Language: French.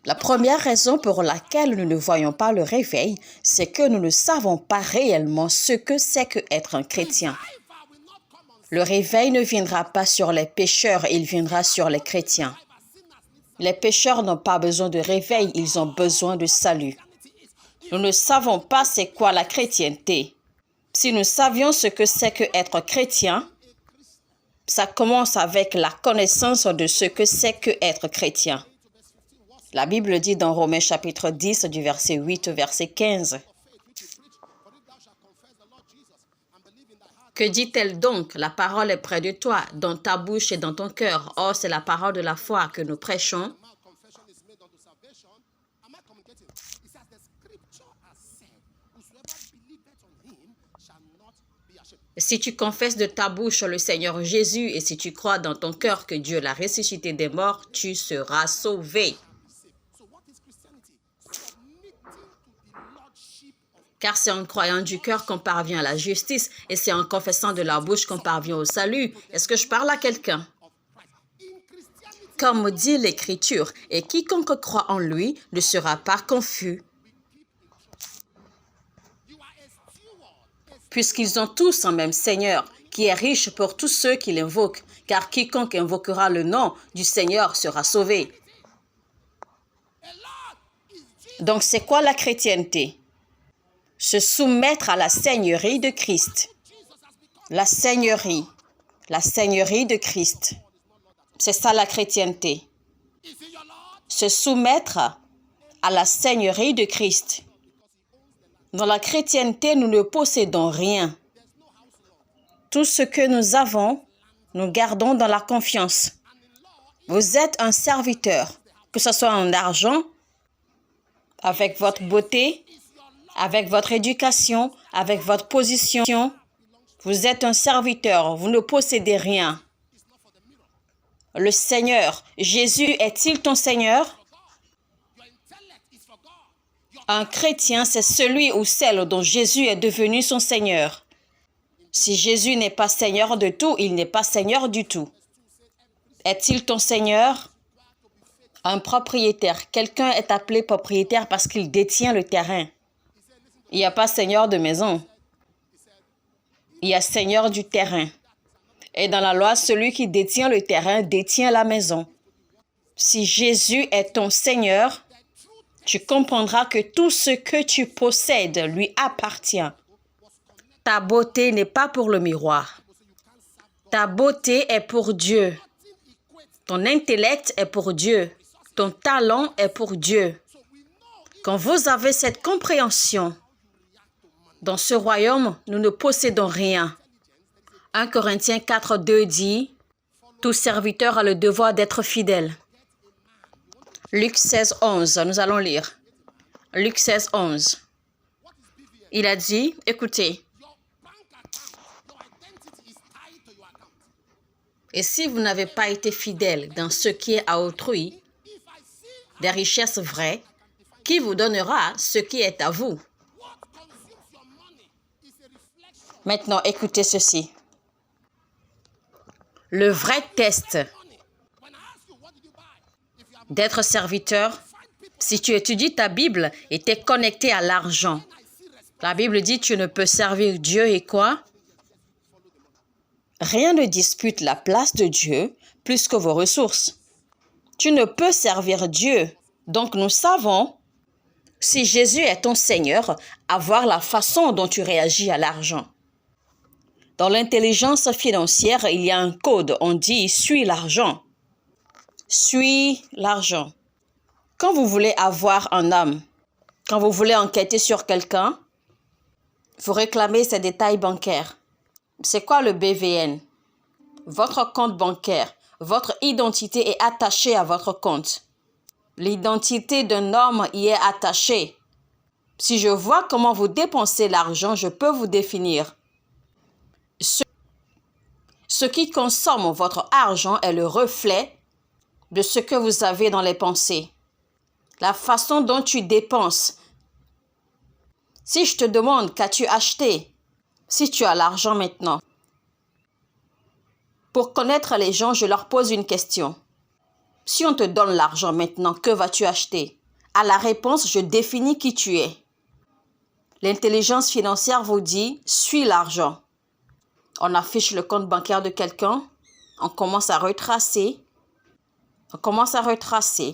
La première raison pour laquelle nous ne voyons pas le réveil, c'est que nous ne savons pas réellement ce que c'est qu'être un chrétien. Le réveil ne viendra pas sur les pécheurs, il viendra sur les chrétiens. Les pécheurs n'ont pas besoin de réveil, ils ont besoin de salut. Nous ne savons pas c'est quoi la chrétienté. Si nous savions ce que c'est qu'être chrétien, ça commence avec la connaissance de ce que c'est qu'être chrétien. La Bible dit dans Romains chapitre 10 du verset 8 au verset 15. Que dit-elle donc? La parole est près de toi, dans ta bouche et dans ton cœur. Or, c'est la parole de la foi que nous prêchons. Si tu confesses de ta bouche le Seigneur Jésus et si tu crois dans ton cœur que Dieu l'a ressuscité des morts, tu seras sauvé. Car c'est en croyant du cœur qu'on parvient à la justice et c'est en confessant de la bouche qu'on parvient au salut. Est-ce que je parle à quelqu'un? Comme dit l'Écriture, et quiconque croit en lui ne sera pas confus. Puisqu'ils ont tous un même Seigneur, qui est riche pour tous ceux qui l'invoquent, car quiconque invoquera le nom du Seigneur sera sauvé. Donc c'est quoi la chrétienté? Se soumettre à la seigneurie de Christ. La seigneurie de Christ. C'est ça la chrétienté. Se soumettre à la seigneurie de Christ. Dans la chrétienté, nous ne possédons rien. Tout ce que nous avons, nous gardons dans la confiance. Vous êtes un serviteur, que ce soit en argent, avec votre beauté, avec votre éducation, avec votre position. Vous êtes un serviteur, vous ne possédez rien. Le Seigneur, Jésus est-il ton Seigneur? Un chrétien, c'est celui ou celle dont Jésus est devenu son Seigneur. Si Jésus n'est pas Seigneur de tout, il n'est pas Seigneur du tout. Est-il ton Seigneur? Un propriétaire. Quelqu'un est appelé propriétaire parce qu'il détient le terrain. Il n'y a pas Seigneur de maison. Il y a Seigneur du terrain. Et dans la loi, celui qui détient le terrain détient la maison. Si Jésus est ton Seigneur, tu comprendras que tout ce que tu possèdes lui appartient. Ta beauté n'est pas pour le miroir. Ta beauté est pour Dieu. Ton intellect est pour Dieu. Ton talent est pour Dieu. Quand vous avez cette compréhension, dans ce royaume, nous ne possédons rien. 1 Corinthiens 4, 2 dit, « Tout serviteur a le devoir d'être fidèle. » Luc 16, 11, nous allons lire. Luc 16, 11. Il a dit, écoutez, « Et si vous n'avez pas été fidèle dans ce qui est à autrui, des richesses vraies, qui vous donnera ce qui est à vous? » Maintenant, écoutez ceci. Le vrai test d'être serviteur, si tu étudies ta Bible et t'es connecté à l'argent. La Bible dit tu ne peux servir Dieu et quoi? Rien ne dispute la place de Dieu plus que vos ressources. Tu ne peux servir Dieu. Donc nous savons, si Jésus est ton Seigneur, à voir la façon dont tu réagis à l'argent. Dans l'intelligence financière, il y a un code. On dit « suis l'argent ». Suis l'argent. Quand vous voulez avoir un homme, quand vous voulez enquêter sur quelqu'un, vous réclamez ses détails bancaires. C'est quoi le BVN? Votre compte bancaire. Votre identité est attachée à votre compte. L'identité d'un homme y est attachée. Si je vois comment vous dépensez l'argent, je peux vous définir. Ce qui consomme votre argent est le reflet de ce que vous avez dans les pensées. La façon dont tu dépenses. Si je te demande qu'as-tu acheté, si tu as l'argent maintenant. Pour connaître les gens, je leur pose une question. Si on te donne l'argent maintenant, que vas-tu acheter? À la réponse, je définis qui tu es. L'intelligence financière vous dit, suis l'argent. On affiche le compte bancaire de quelqu'un, on commence à retracer.